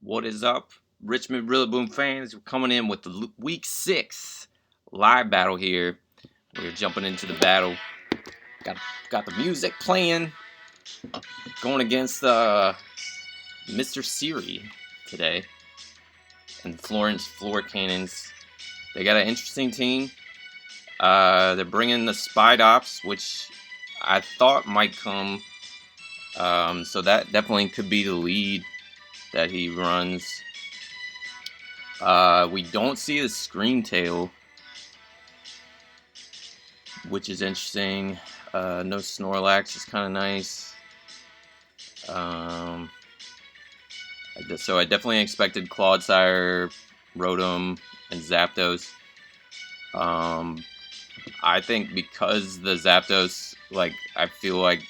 What is up, Richmond Rillaboom fans? We're coming in with the Week 6 live battle here. We're jumping into the battle. Got the music playing. Going against Mr. Siri today. And Florence Floor Cannons. They got an interesting team. They're bringing the Spidops, which I thought might come. So that definitely could be the lead that he runs. We don't see a Screamtail, which is interesting. No Snorlax is kind of nice. So I definitely expected Clodsire, Rotom, and Zapdos. I think because the Zapdos, I feel like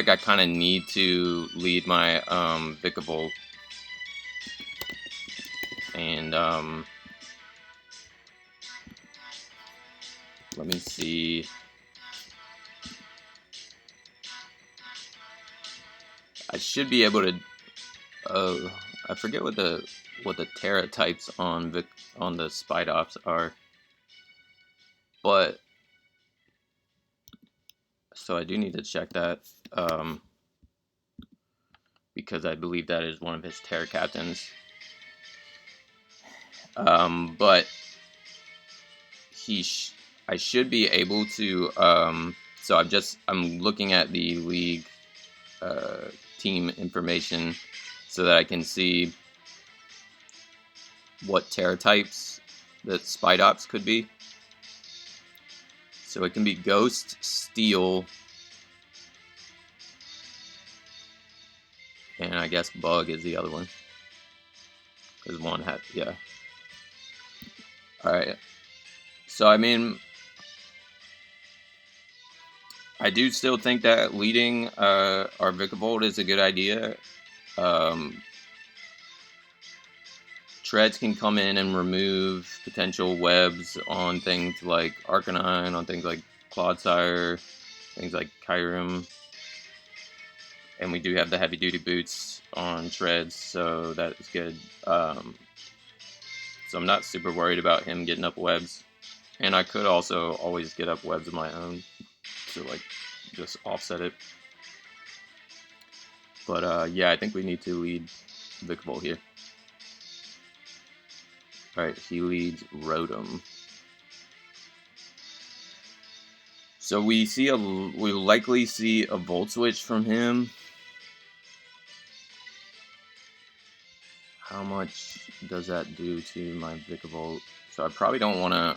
I kind of need to lead my Vikavolt. And let me see. I should be able to. I forget what the Terra types on the Spidops are, but so I do need to check that because I believe that is one of his Terra captains. But I should be able to. So I'm looking at the league team information so that I can see what Terra types that Spidops could be. So it can be Ghost, Steel, and I guess Bug is the other one. Because one had, yeah. Alright. So, I mean, I do still think that leading our Vikavolt is a good idea. Treads can come in and remove potential webs on things like Arcanine, on things like Clodsire, things like Kyurem. And we do have the heavy-duty boots on Treads, so that is good. So I'm not super worried about him getting up webs. And I could also always get up webs of my own to, just offset it. But, yeah, I think we need to lead Vikavolt here. Alright, he leads Rotom. So we'll likely see a Volt Switch from him. How much does that do to my Vikavolt? So I probably don't want to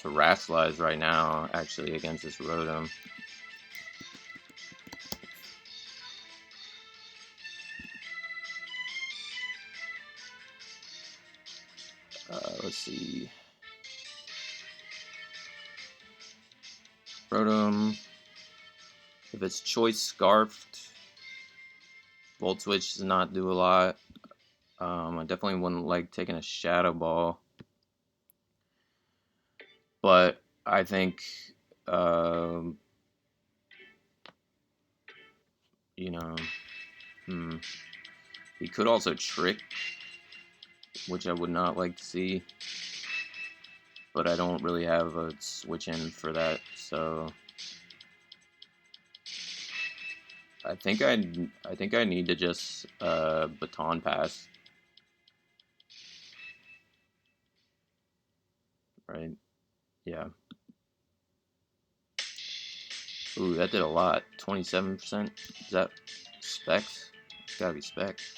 Terrasilize right now, actually, against this Rotom. Let's see. Rotom, if it's Choice Scarfed, Volt Switch does not do a lot. I definitely wouldn't like taking a Shadow Ball. But I think, he could also Trick, which I would not like to see. But I don't really have a switch in for that, so I think I need to just Baton Pass. Right? Yeah. Ooh, that did a lot. 27%. Is that Specs? It's gotta be Specs.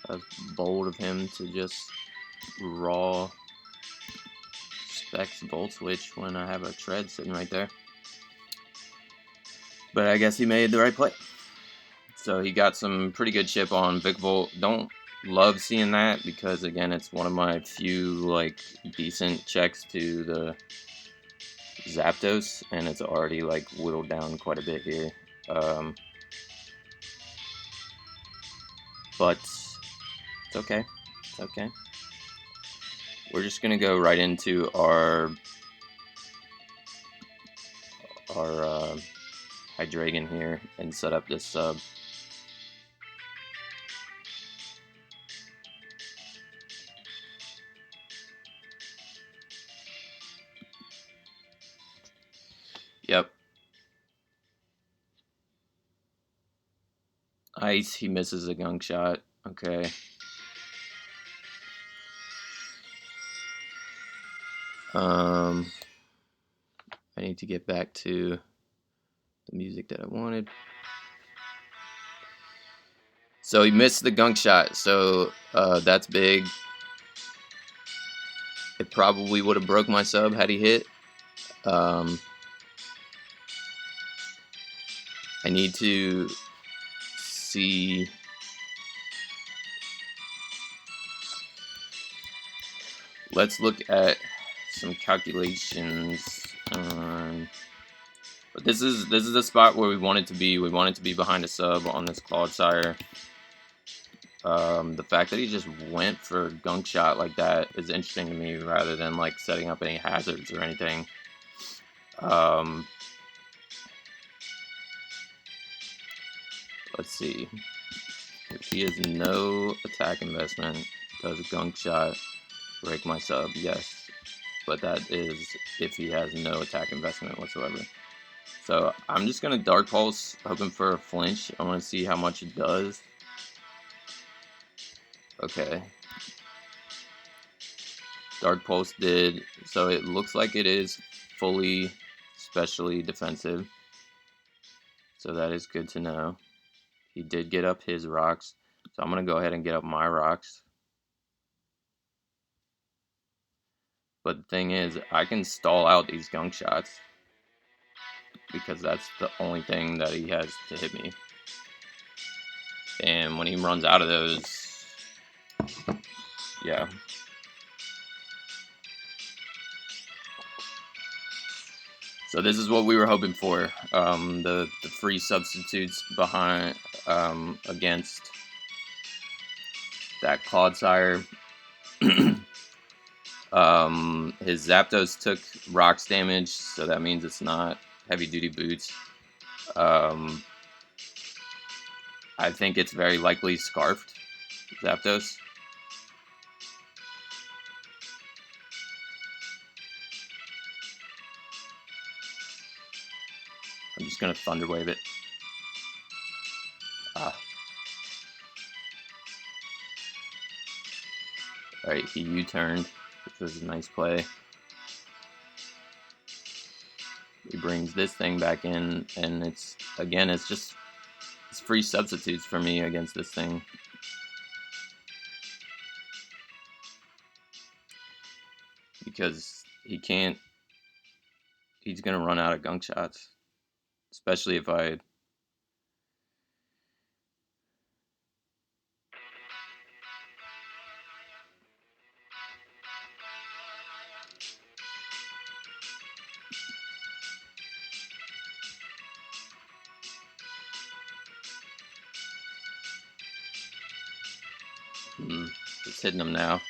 That's bold of him to just raw Specs Volt Switch when I have a Tread sitting right there. But I guess he made the right play. So he got some pretty good chip on Vikavolt. Don't love seeing that because, again, it's one of my few, decent checks to the Zapdos, and it's already, whittled down quite a bit here. But it's okay. It's okay. We're just going to go right into our our Hydreigon here and set up this sub. Yep. Ice, he misses a gunk shot. Okay. I need to get back to the music that I wanted. So he missed the gunk shot, so that's big. It probably would have broke my sub had he hit. I need to see. Let's look at some calculations. But this is the spot where we want it to be. We want it to be behind a sub on this Clodsire. The fact that he just went for gunk shot like that is interesting to me, rather than like setting up any hazards or anything. Let's see. If he has no attack investment, does a gunk shot break my sub? Yes. But that is if he has no attack investment whatsoever. So I'm just going to Dark Pulse, hoping for a flinch. I want to see how much it does. Okay. Dark Pulse did. So it looks like it is fully specially defensive. So that is good to know. He did get up his rocks. So I'm going to go ahead and get up my rocks. But the thing is, I can stall out these gunk shots, because that's the only thing that he has to hit me. And when he runs out of those, yeah. So this is what we were hoping for. The free substitutes behind against that Clodsire. His Zapdos took rocks damage, so that means it's not heavy duty boots. I think it's very likely Scarfed Zapdos. I'm just gonna Thunder Wave it. Alright, he U-turned, which was a nice play. He brings this thing back in, and it's free substitutes for me against this thing. Because he's gonna run out of gunk shots. Especially if I... Just hitting him now.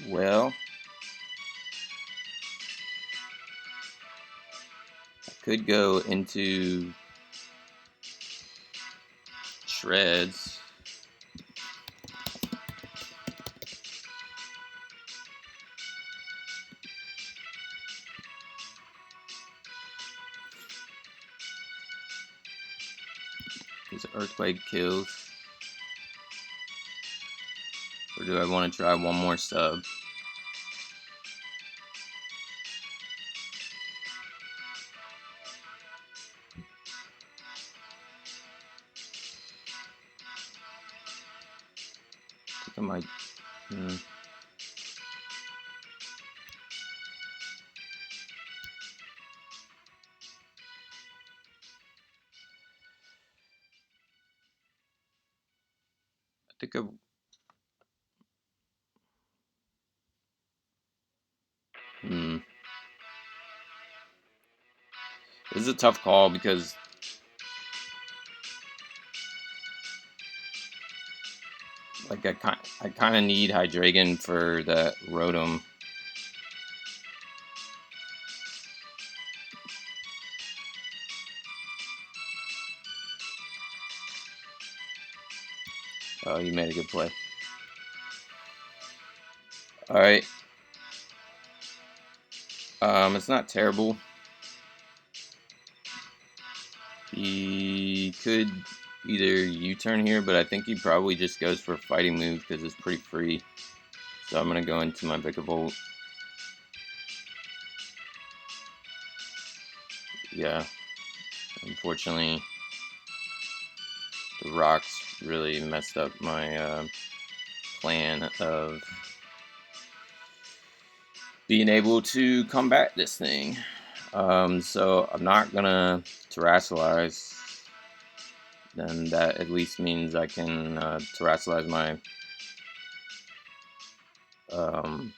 Well, I could go into Shreds. Because Earthquake kills. Or do I want to try one more sub? I think I might... I think I... This is a tough call, because like I kind of need Hydreigon for that Rotom. Oh, you made a good play. Alright. It's not terrible. He could either U-turn here, but I think he probably just goes for a fighting move because it's pretty free. So I'm going to go into my Vikavolt. Yeah. Unfortunately, the rocks really messed up my plan of being able to combat this thing. So I'm not gonna terrasilize. Then that at least means I can terrasilize my um,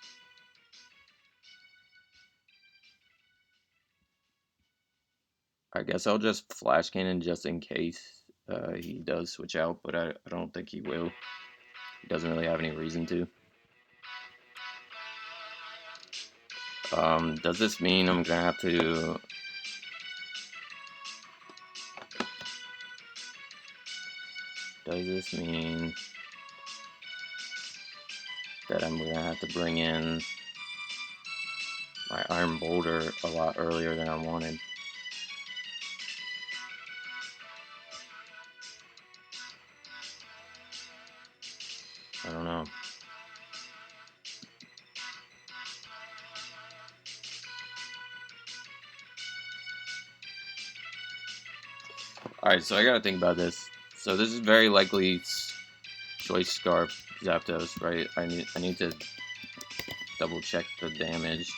I guess I'll just flash cannon just in case he does switch out, but I don't think he will. He doesn't really have any reason to. Does this mean I'm gonna have to? Does this mean that I'm gonna have to bring in my Iron Boulder a lot earlier than I wanted? I don't know. Alright, so I gotta think about this. So this is very likely Choice Scarf Zapdos, right? I need to double check the damage.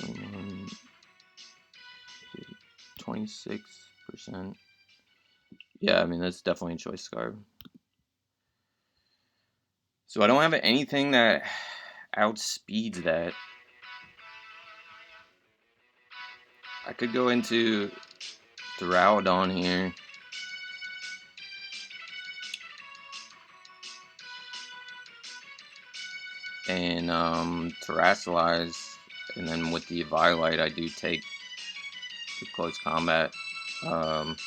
Um, 26%. Yeah, I mean that's definitely a Choice Scarf. So I don't have anything that outspeeds that. I could go into Duraludon here. And terrasilize, and then with the Eviolite I do take the close combat, and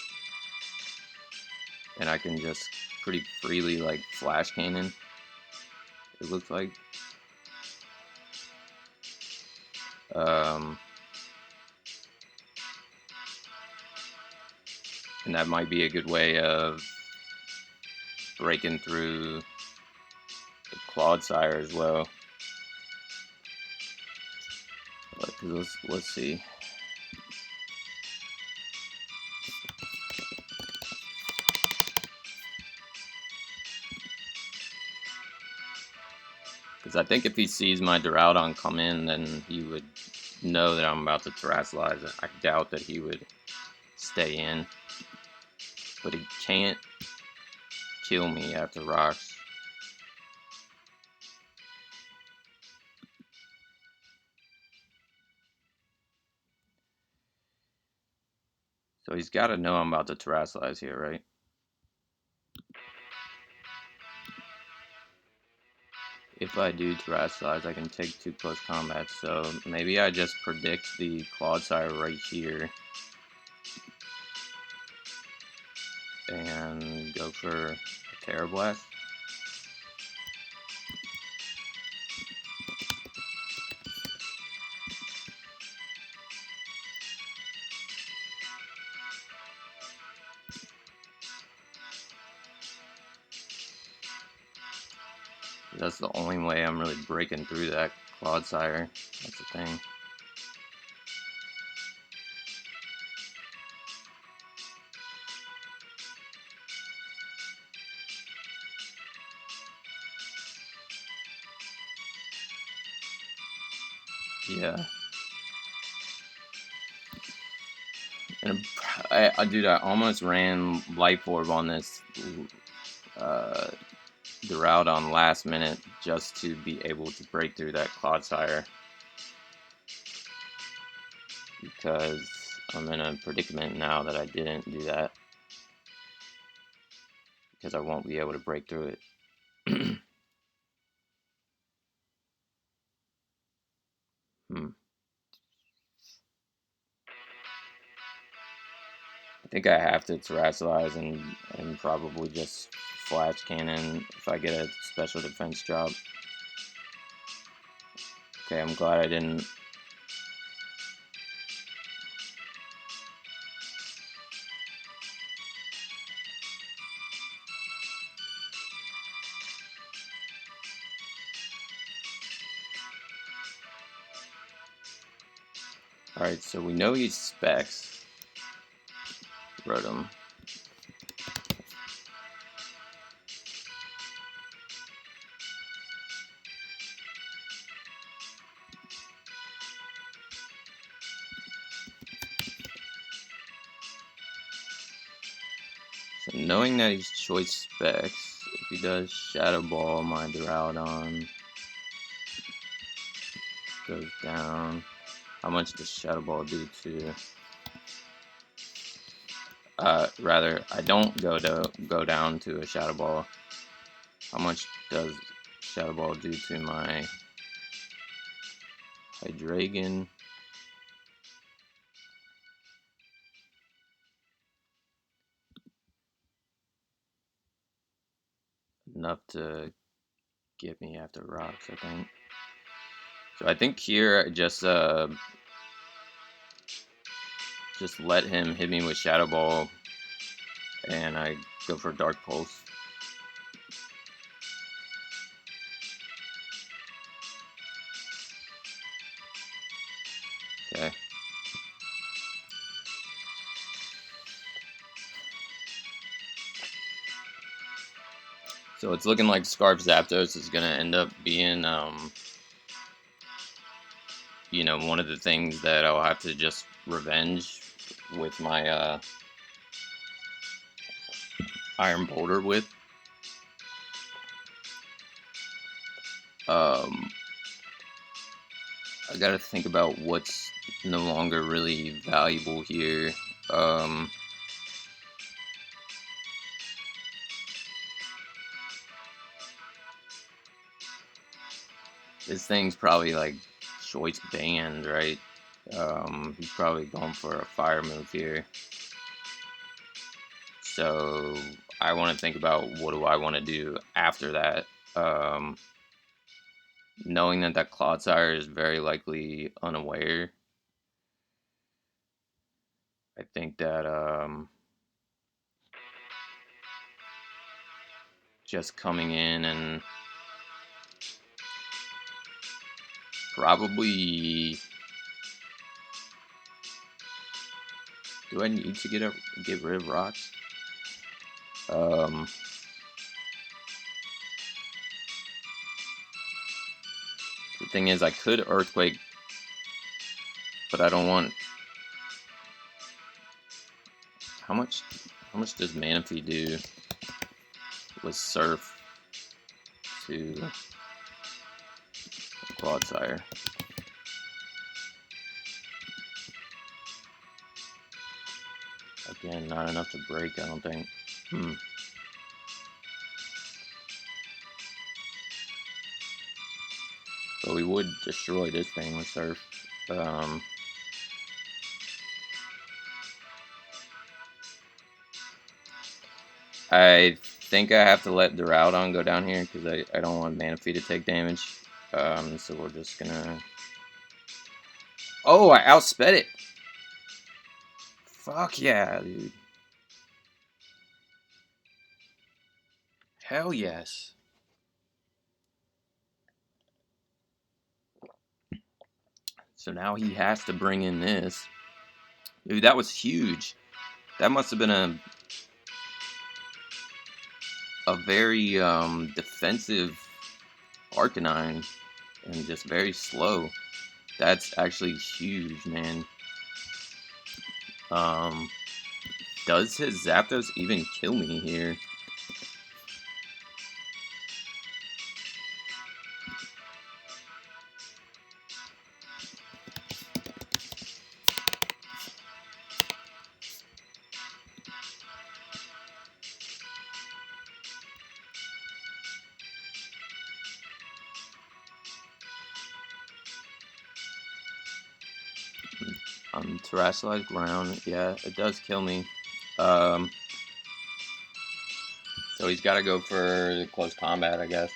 I can just pretty freely like flash cannon, it looks like. And that might be a good way of breaking through the Clodsire as well. But let's see. Because I think if he sees my Duraludon come in, then he would know that I'm about to terrasilize it. I doubt that he would stay in. But he can't kill me after rocks. So he's got to know I'm about to terrasilize here, right? If I do terrasilize, I can take 2 close combat. So maybe I just predict the Clodsire right here. And go for a Terra Blast. That's the only way I'm really breaking through that Clodsire. That's the thing. Yeah. And dude, I almost ran Life Orb on this Duraludon last minute just to be able to break through that Clodsire. Because I'm in a predicament now that I didn't do that, because I won't be able to break through it. I think I have to terrestrialize and probably just flash cannon if I get a special defense drop. Okay, I'm glad I didn't. Alright, so we know he's specs. Wrote him. So knowing that he's choice specs, if he does Shadow Ball, my Duraludon goes down. How much does Shadow Ball do to? Rather, I don't go down to a Shadow Ball. How much does Shadow Ball do to my Hydreigon? Enough to get me after rocks, I think. So I think here I just let him hit me with Shadow Ball, and I go for Dark Pulse. Okay. So it's looking like Scarf Zapdos is gonna end up being, you know, one of the things that I'll have to just revenge with my Iron Boulder with. I gotta think about what's no longer really valuable here. This thing's probably like choice banned, right? He's probably going for a fire move here. So I want to think about what do I want to do after that. Knowing that that Clodsire is very likely unaware, I think that just coming in and probably, do I need to get rid of rocks? The thing is, I could Earthquake, but I don't want. How much does Manaphy do with Surf to Clodsire? Again, not enough to break, I don't think. But we would destroy this thing with Surf. I think I have to let Duraludon go down here because I don't want Manaphy to take damage. So we're just gonna... Oh, I outsped it! Fuck yeah, dude. Hell yes. So now he has to bring in this. Dude, that was huge. That must have been a very defensive Arcanine and just very slow. That's actually huge, man. Does his Zapdos even kill me here? On terrestrialized ground, yeah, it does kill me. So he's got to go for close combat, I guess.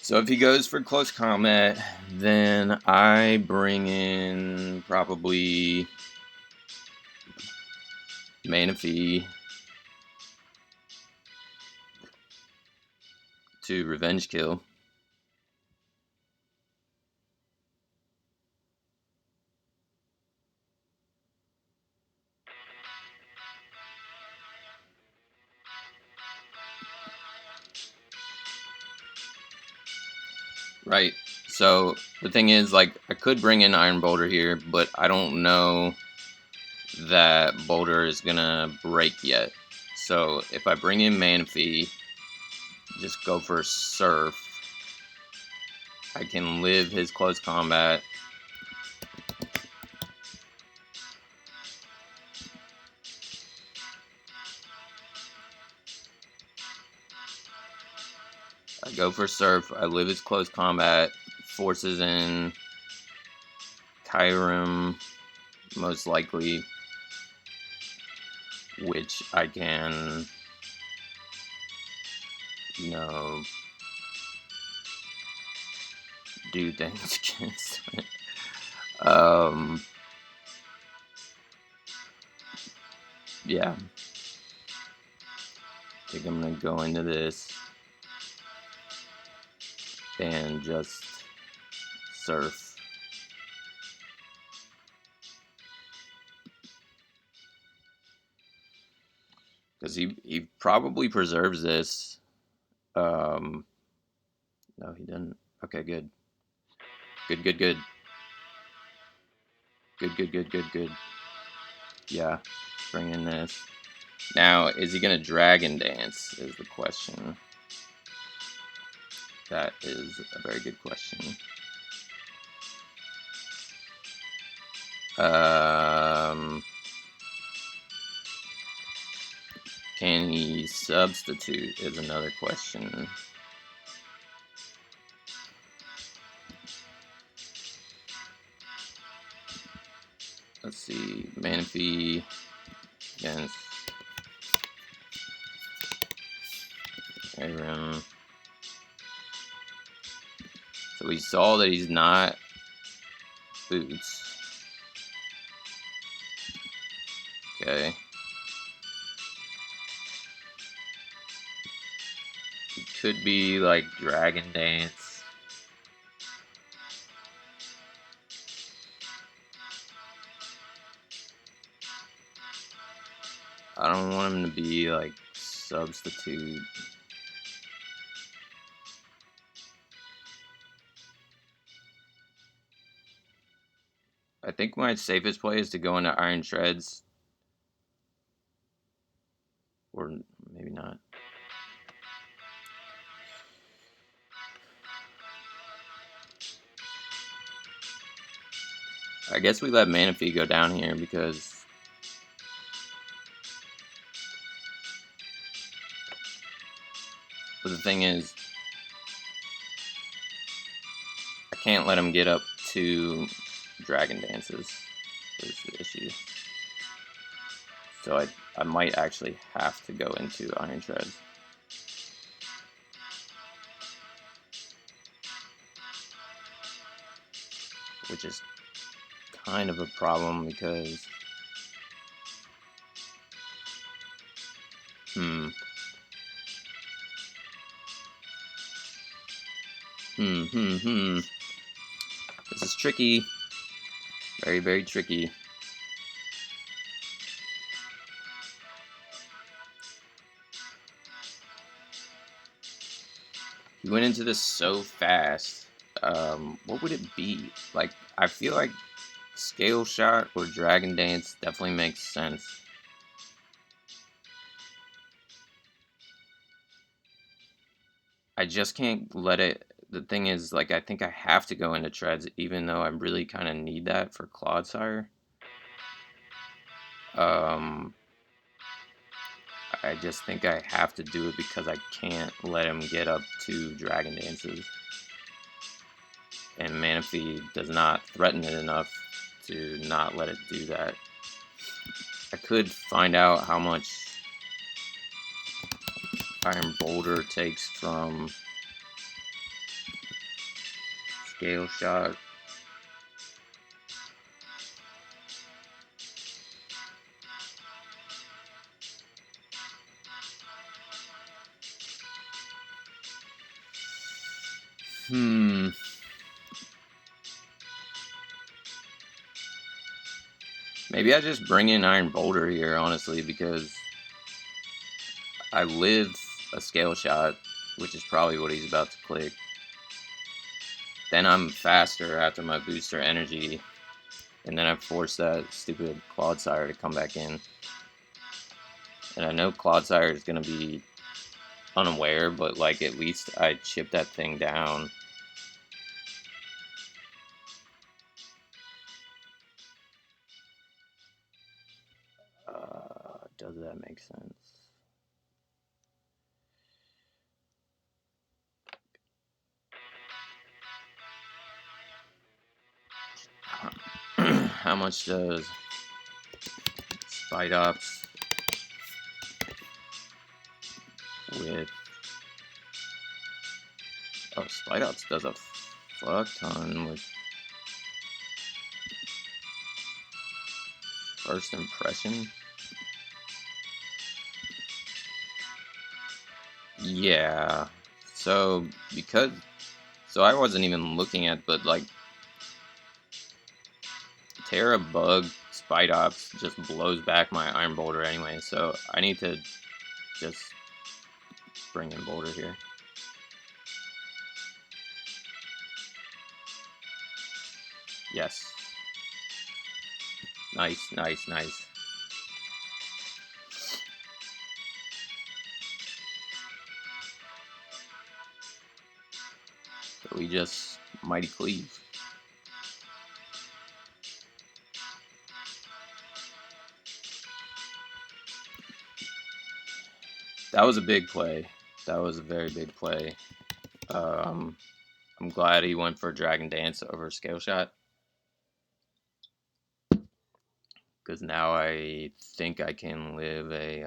So if he goes for close combat, then I bring in probably Manaphy to revenge kill. Right. So the thing is, like, I could bring in Iron Boulder here, but I don't know that Boulder is gonna break yet. So if I bring in Manaphy, just go for Surf, I can live his close combat. I go for Surf, I live his close combat, forces in Kyurem, most likely, which I can, you know, do things against it. Yeah. I think I'm gonna go into this and just Surf. Because he probably preserves this. No, he didn't. Okay, good. Good, good, good. Good, good, good, good, good. Yeah, bring in this. Now, is he gonna Dragon Dance, is the question. That is a very good question. Can he substitute is another question. Let's see, Manaphy against Kyurem. So we saw that he's not Boots. Okay. He could be like Dragon Dance. I don't want him to be like substitute. I think my safest play is to go into Iron Shreds. Or maybe not. I guess we let Manaphy go down here because but the thing is I can't let him get up to Dragon Dances is the issue. So I might actually have to go into Iron Shreds. Which is kind of a problem because This is tricky. Very, very tricky. He went into this so fast. What would it be? Like, I feel like Scale Shot or Dragon Dance definitely makes sense. I just can't let it. The thing is, like, I think I have to go into Treads, even though I really kind of need that for Clodsire. I just think I have to do it because I can't let him get up to Dragon Dances. And Manaphy does not threaten it enough to not let it do that. I could find out how much Iron Boulder takes from Scale Shot. Maybe I just bring in Iron Boulder here, honestly, because I live a Scale Shot, which is probably what he's about to click. Then I'm faster after my booster energy, and then I force that stupid Clodsire to come back in. And I know Clodsire is going to be unaware, but like at least I chip that thing down. Does that make sense? How much does Spidops with... Oh, Spidops does a fuck ton with First Impression? Yeah. So, because... So I wasn't even looking at, but like... Terra Bug Spidops just blows back my Iron Boulder anyway, so I need to just bring in Boulder here. Yes. Nice, nice, nice. So we just Mighty Cleave. That was a big play. That was a very big play. I'm glad he went for Dragon Dance over Scale Shot. Because now I think I can live a...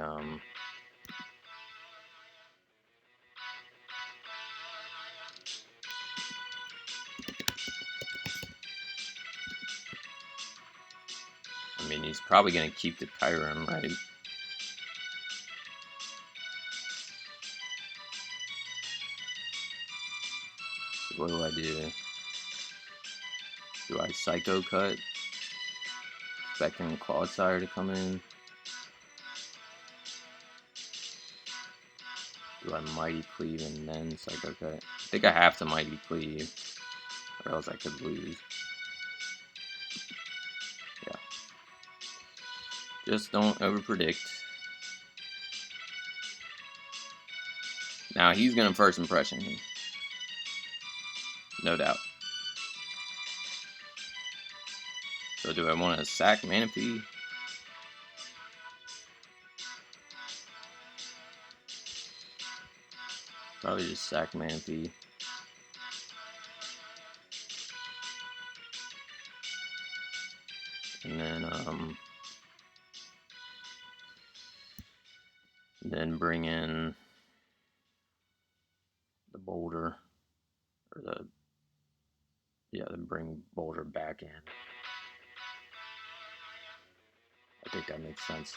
I mean, he's probably going to keep the Kyurem, right? So what do I do? Do I Psycho Cut? Expecting Clodsire to come in? Do I Mighty Cleave and then Psycho Cut? I think I have to Mighty Cleave, or else I could lose. Yeah. Just don't overpredict. Now he's gonna First Impression here. No doubt. So do I want to sack Manaphy? Probably just sack Manaphy. And then bring in the Boulder, or then bring Boulder back in. I think that makes sense.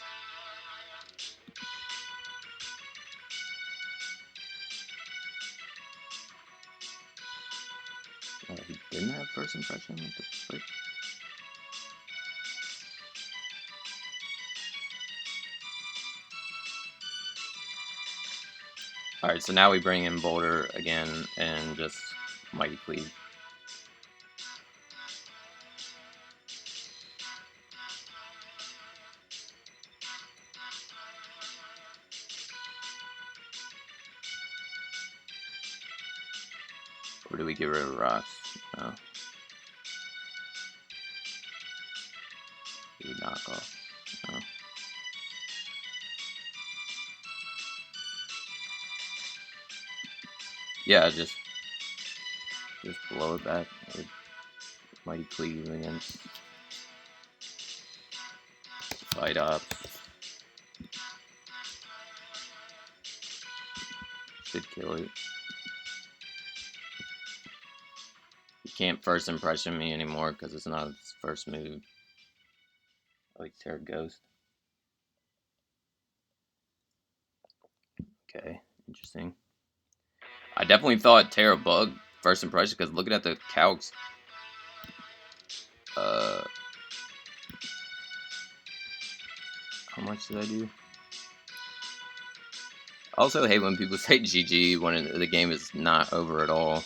He didn't have First Impression? What the frick? Alright, so now we bring in Boulder again and just Mighty Cleave. Or do we get rid of rocks? No. Do we knock off? No. Yeah, just blow it back with Mighty Cleave against Fight Ops. Should kill it. You can't first impression me anymore because it's not its first move. I like Terra Ghost. Okay, interesting. I definitely thought Terra Bug first impression because looking at the calcs, how much did I do? I also hate when people say GG when the game is not over at all.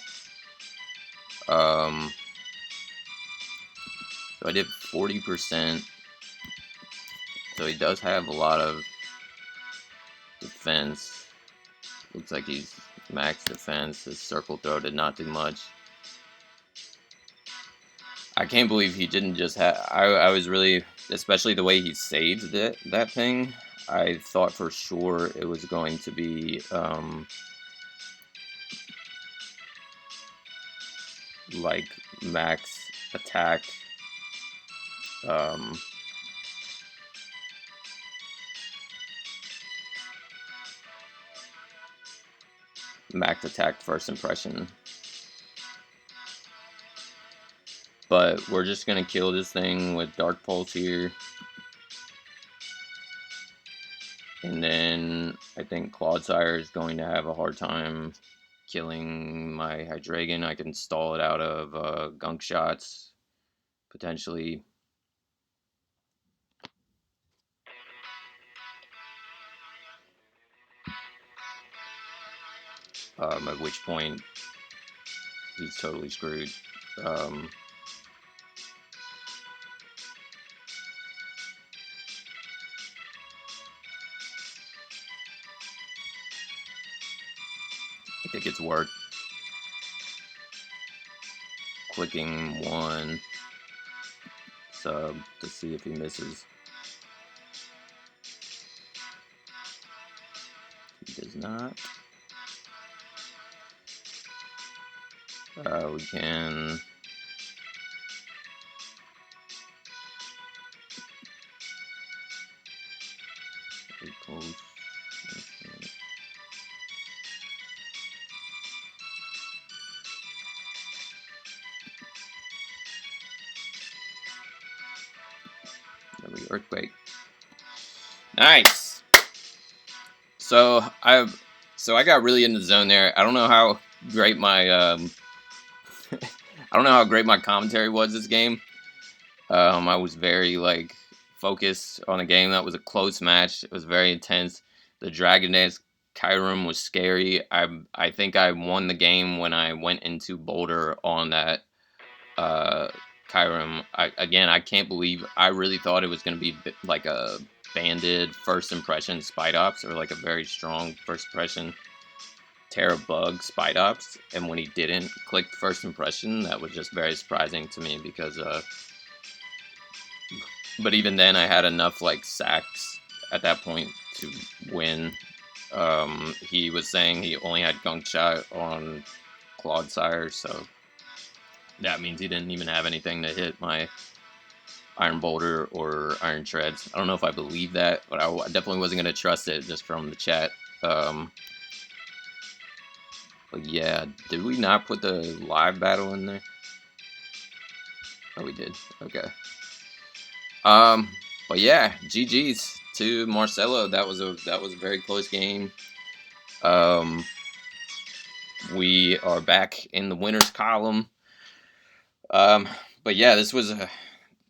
So I did 40%. So he does have a lot of defense. Looks like he's max defense. His circle throw did not do much. I can't believe he didn't just have. I was really, especially the way he saved that thing. I thought for sure it was going to be like max attack. Max attack first impression. But we're just gonna kill this thing with Dark Pulse here. And then I think Clodsire is going to have a hard time killing my Hydreigon. I can stall it out of gunk shots, potentially. At which point he's totally screwed. I think it's worth clicking one sub to see if he misses. He does not. We can close. Earthquake. Nice. So I got really in the zone there. I don't know how great my I don't know how great my commentary was this game. I was very like focused on a game that was a close match. It was very intense. The Dragon Dance Kyurem was scary. I think I won the game when I went into Boulder on that Kyurem. I can't believe I really thought it was going to be like a banded first impression Spite Ops or like a very strong first impression Terra Bug Spite Ops, and when he didn't click first impression, that was just very surprising to me because but even then I had enough like sacks at that point to win. He was saying he only had Gunk Shot on Clodsire, so that means he didn't even have anything to hit my Iron Boulder or Iron Treads. I don't know if I believe that, but I definitely wasn't going to trust it just from the chat. But yeah, did we not put the live battle in there? Oh, we did. Okay. But yeah, GG's to Marcello. That was a very close game. We are back in the winners column. But yeah, this was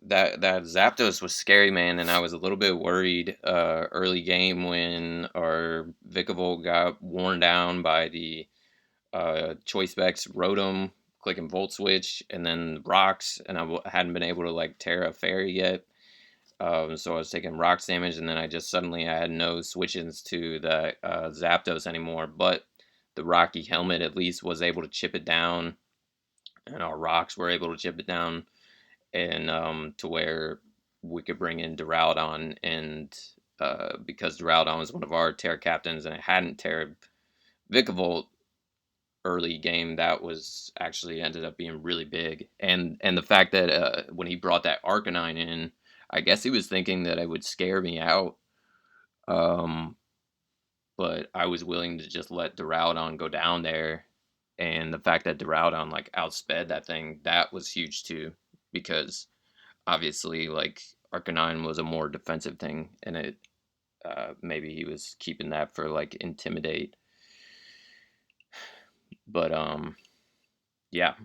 that Zapdos was scary, man, and I was a little bit worried early game when our Vikavolt got worn down by the Choice Specs Rotom, clicking Volt Switch, and then Rocks, and I hadn't been able to like Terra Fairy yet. So I was taking Rocks damage, and then I had no switch-ins to the Zapdos anymore, but the Rocky Helmet at least was able to chip it down, and our Rocks were able to chip it down, and to where we could bring in Duraludon, and because Duraludon was one of our Terra captains, and it hadn't Terra Vikavolt, early game, that was actually ended up being really big. And the fact that when he brought that Arcanine in, I guess he was thinking that it would scare me out. Um, but I was willing to just let Duraludon go down there. And the fact that Duraludon like outsped that thing, that was huge too, because obviously like Arcanine was a more defensive thing, and it maybe he was keeping that for like intimidate. But yeah,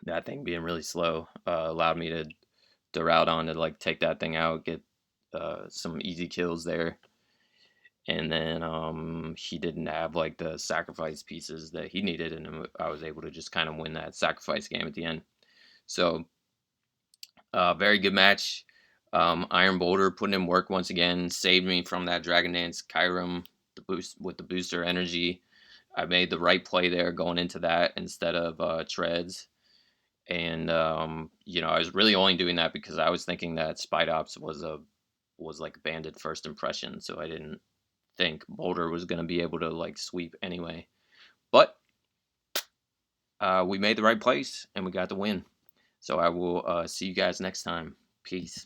that thing being really slow allowed me to Duraludon to like take that thing out, get some easy kills there. And then he didn't have like the sacrifice pieces that he needed, and I was able to just kind of win that sacrifice game at the end. So very good match. Iron Boulder putting in work once again, saved me from that Dragon Dance Kyurem, the boost with the booster energy. I made the right play there going into that instead of treads. And I was really only doing that because I was thinking that Spidops was like a banded first impression, so I didn't think Boulder was going to be able to like sweep anyway. But we made the right place and we got the win. So I will see you guys next time. Peace.